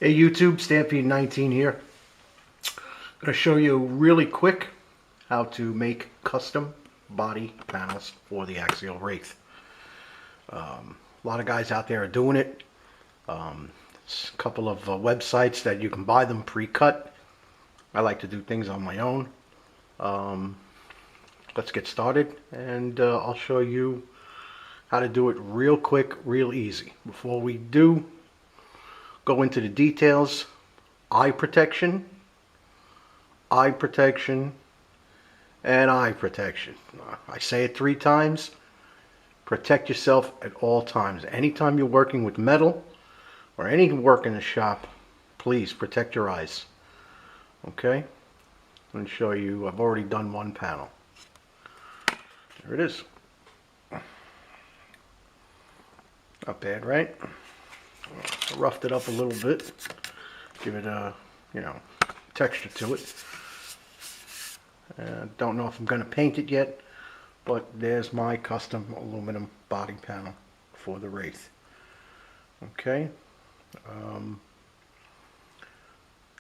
Hey YouTube, Stampede19 here. I'm going to show you really quick how to make custom body panels for the Axial Wraith. A lot of guys out there are doing it. There's a couple of websites that you can buy them pre-cut. I like to do things on my own. Let's get started and I'll show you how to do it real quick, real easy. Before we do go into the details, eye protection, and eye protection. I say it 3 times. Protect yourself at all times. Anytime you're working with metal or any work in the shop, please protect your eyes. Okay? Let me show you. I've already done one panel. There it is. Not bad, right? I roughed it up a little bit, give it a, texture to it. Don't know if I'm going to paint it yet, but there's my custom aluminum body panel for the Wraith. Okay.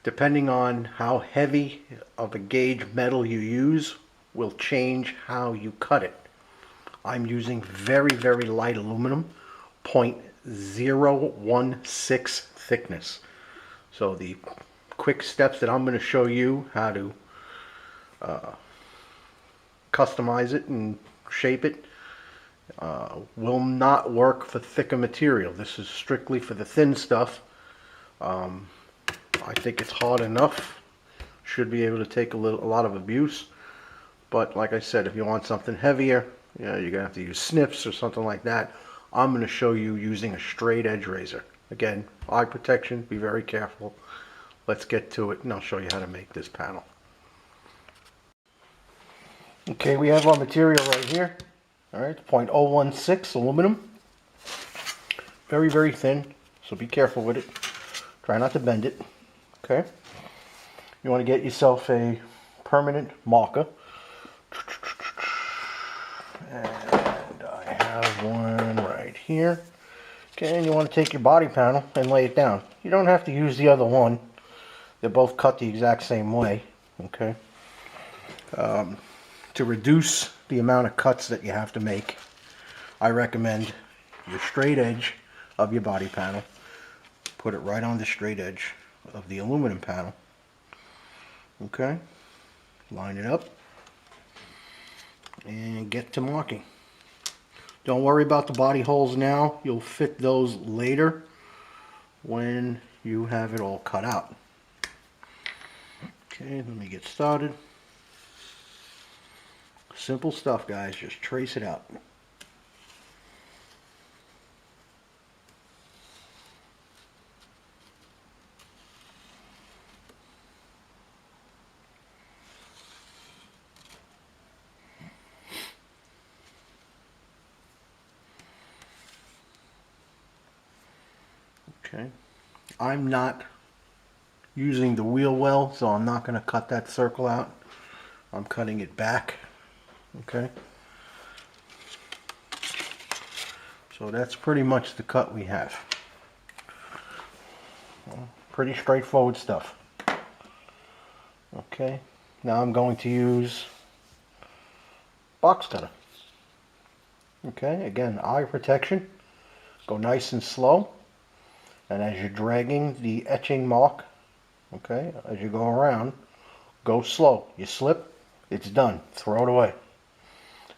Depending on how heavy of a gauge metal you use will change how you cut it. I'm using very, very light aluminum, 0.016 thickness. So the quick steps that I'm going to show you how to customize it and shape it will not work for thicker material. This is strictly for the thin stuff. I think it's hard enough. Should be able to take a lot of abuse. But like I said, if you want something heavier, you're going to have to use snips or something like that. I'm going to show you using a straight edge razor. Again, eye protection, be very careful. Let's get to it and I'll show you how to make this panel. Okay, we have our material right here. Alright, 0.016 aluminum. Very, very thin, so be careful with it. Try not to bend it. Okay. You want to get yourself a permanent marker. And I have one right here. Okay, and you want to take your body panel and lay it down. You don't have to use the other one. They're both cut the exact same way. Okay. To reduce the amount of cuts that you have to make, I recommend your straight edge of your body panel. Put it right on the straight edge of the aluminum panel. Okay. Line it up and get to marking. Don't worry about the body holes now. You'll fit those later when you have it all cut out. Okay, let me get started. Simple stuff, guys. Just trace it out. Okay, I'm not using the wheel well, so I'm not going to cut that circle out. I'm cutting it back. Okay, so that's pretty much the cut we have. Well, pretty straightforward stuff. Okay, now I'm going to use box cutter. Okay, again, eye protection. Go nice and slow. And as you're dragging the etching mark, okay, as you go around, go slow. You slip, it's done. Throw it away.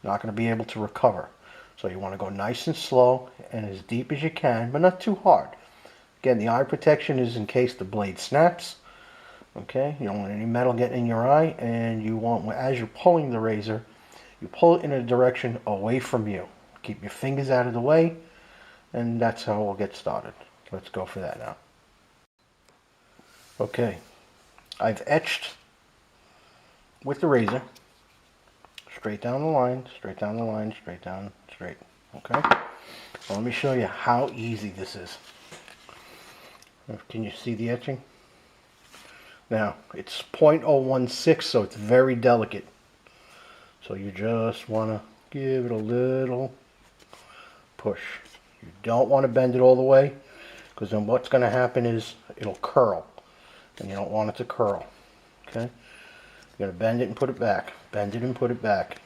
Not going to be able to recover. So you want to go nice and slow and as deep as you can, but not too hard. Again, the eye protection is in case the blade snaps. Okay, you don't want any metal getting in your eye, and you want, as you're pulling the razor, you pull it in a direction away from you. Keep your fingers out of the way, and that's how we'll get started. Let's go for that now. Okay, I've etched with the razor straight down the line, straight down the line, straight down, straight. Okay, well, let me show you how easy this is. Can you see the etching? Now, it's 0.016, so it's very delicate. So you just want to give it a little push. You don't want to bend it all the way, because then what's going to happen is it'll curl, and you don't want it to curl. Okay, you gotta bend it and put it back, bend it and put it back.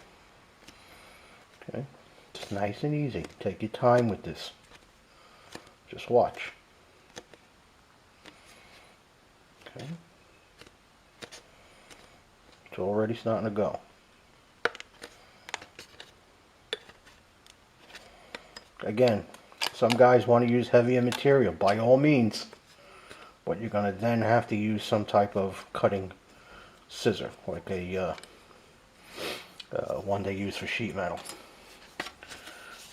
Okay, it's nice and easy. Take your time with this. Just watch. Okay, it's already starting to go. Again, some guys want to use heavier material, by all means, but you're going to then have to use some type of cutting scissor, like a one they use for sheet metal.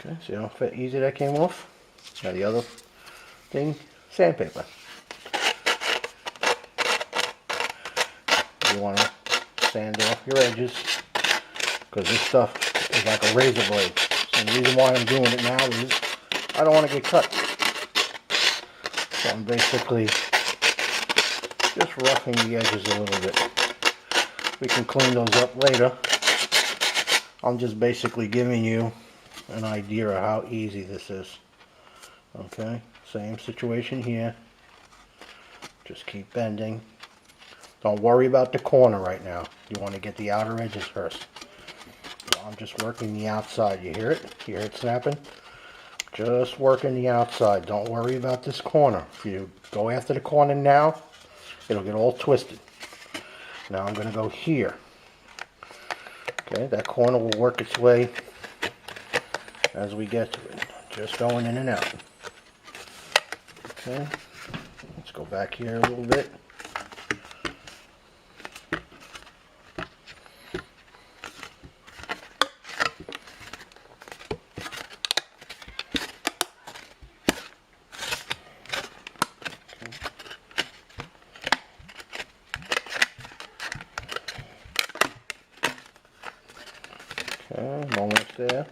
Okay, see how easy that came off? Now the other thing, sandpaper. You want to sand off your edges, because this stuff is like a razor blade. And the reason why I'm doing it now is I don't want to get cut. So I'm basically just roughing the edges a little bit. We can clean those up later. I'm just basically giving you an idea of how easy this is. Okay, same situation here. Just keep bending. Don't worry about the corner right now. You want to get the outer edges first. So I'm just working the outside. You hear it? You hear it snapping? Just working the outside. Don't worry about this corner. If you go after the corner now, it'll get all twisted. Now I'm going to go here. Okay, that corner will work its way as we get to it. Just going in and out. Okay, let's go back here a little bit. Okay, I'm almost there.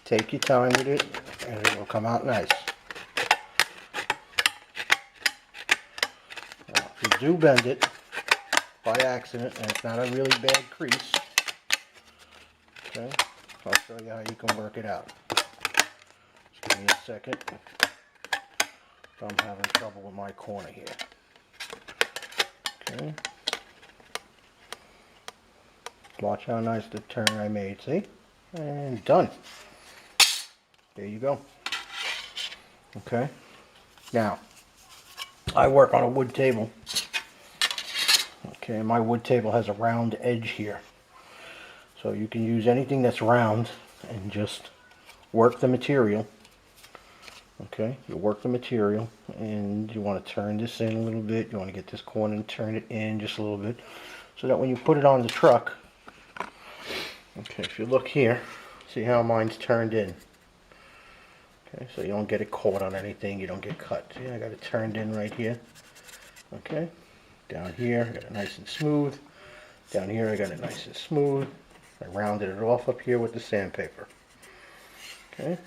Take your time with it, and it will come out nice. Now, if you do bend it by accident, and it's not a really bad crease, okay, I'll show you how you can work it out. Just give me a second. I'm having trouble with my corner here. Okay. Watch how nice the turn I made, see? And done. There you go. Okay. Now, I work on a wood table. Okay, my wood table has a round edge here. So you can use anything that's round and just work the material. Okay, you work the material and you want to turn this in a little bit. You want to get this corner and turn it in just a little bit so that when you put it on the truck, okay, if you look here, see how mine's turned in. Okay, so you don't get it caught on anything, you don't get cut. See, I got it turned in right here. Okay, down here, I got it nice and smooth. Down here, I got it nice and smooth. I rounded it off up here with the sandpaper. Okay,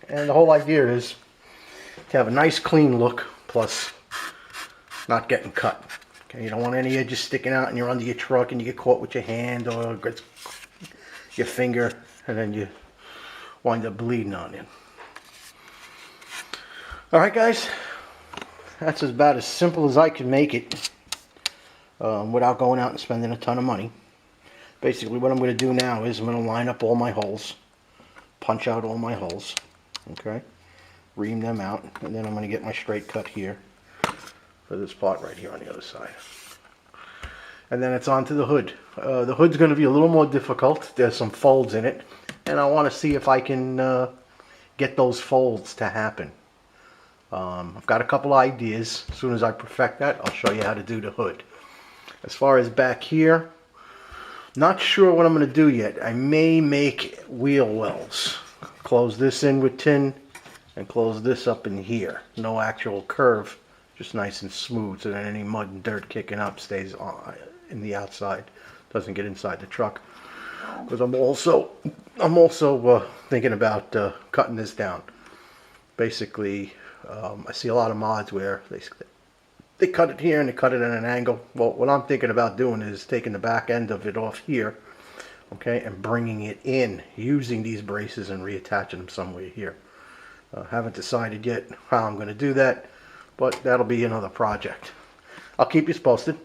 and the whole idea is to have a nice clean look, plus not getting cut. Okay, you don't want any edges sticking out and you're under your truck and you get caught with your hand or your finger and then you wind up bleeding on you. Alright guys, that's about as simple as I can make it without going out and spending a ton of money. Basically what I'm going to do now is I'm going to line up all my holes, punch out all my holes, okay, ream them out, and then I'm going to get my straight cut here for this part right here on the other side. And then it's onto the hood. The hood's going to be a little more difficult. There's some folds in it, and I want to see if I can get those folds to happen. I've got a couple ideas. As soon as I perfect that, I'll show you how to do the hood. As far as back here, not sure what I'm going to do yet. I may make wheel wells. Close this in with tin and close this up in here. No actual curve, just nice and smooth so that any mud and dirt kicking up stays on in the outside, doesn't get inside the truck. Because I'm also thinking about cutting this down. Basically, I see a lot of mods where they cut it here and they cut it at an angle. Well, what I'm thinking about doing is taking the back end of it off here, okay, and bringing it in using these braces and reattaching them somewhere here. Haven't decided yet how I'm going to do that, but that'll be another project. I'll keep you posted.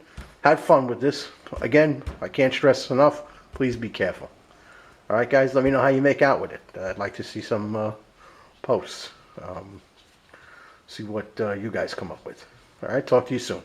Have fun with this. Again, I can't stress enough, please be careful. Alright guys, let me know how you make out with it. I'd like to see some posts. See what you guys come up with. Alright, talk to you soon.